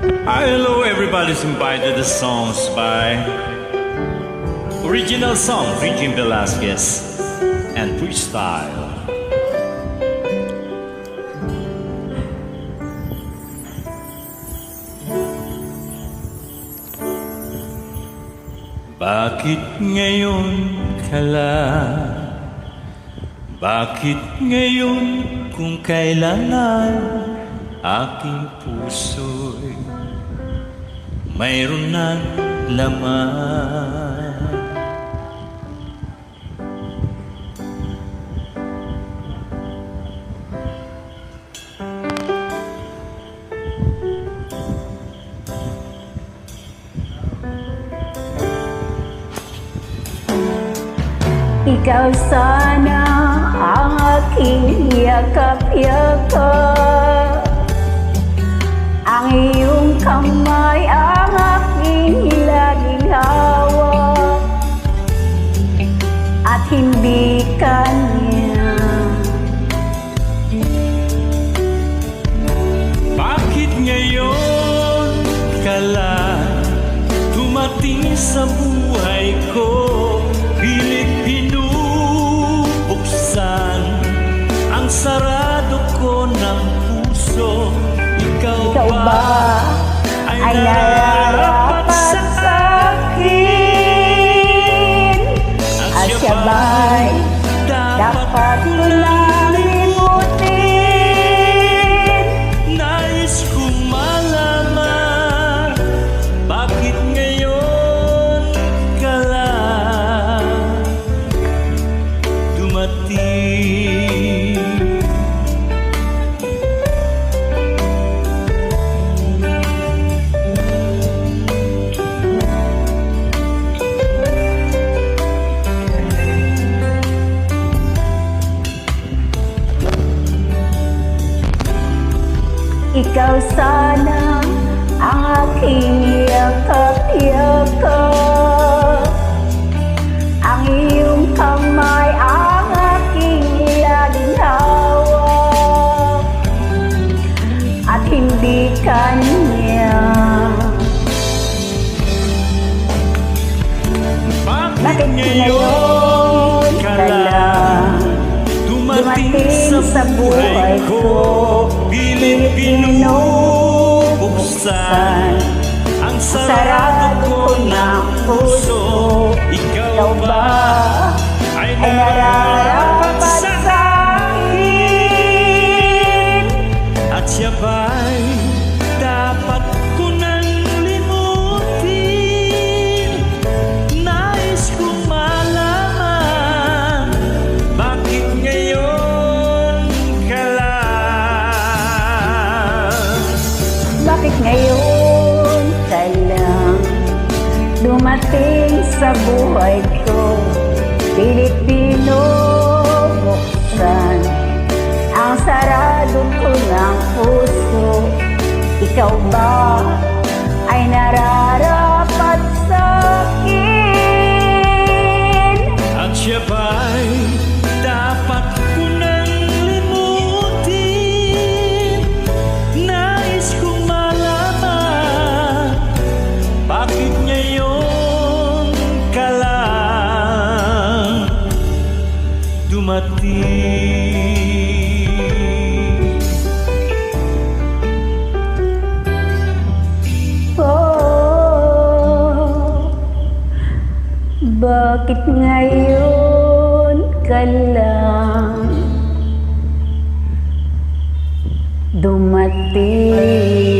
Hello, everybody's invited the songs by original song, Regine Velasquez and freestyle. Bakit ngayon ka lang? Bakit ngayon kung kailangan aking puso'y mayroon ng laman? Ikaw sana ang aking yakap-yakap, ang iyong kamay ang aking laging hawak, at hindi kanya. Bakit ngayon ka lang dumating sa buhay ko? Pilit binubuksan ang sarado ko ng puso. Ikaw ba ay nararapat sa akin? At siya ba'y dapat ko lang limutin? Nais kong malaman, bakit ngayon ka lang dumating? Ikaw sana ang aking yakap-yakap, ang iyong kamay ang aking laging hawak, at hindi kanya. Bakit ngayon ka lang dumating sa buhay ko? Pilit binubuksan ang sarado ko ng puso. Ikaw ba ay nararapat sa akin? At siya ba'y dapat ko nang limutin? Nais kong malaman, bakit ngayon ka lang? Bakit ngayon ka lang dumating sa buhay ko? Pilit binubuksan ang sarado ko ng puso. Ikaw ba ay nararapat sa akin? At siya ba'y dapat ko nang limutin? Nais kong malaman, bakit ngayon ka lang dumating? Oh, bakit ngayon ka lang dumating?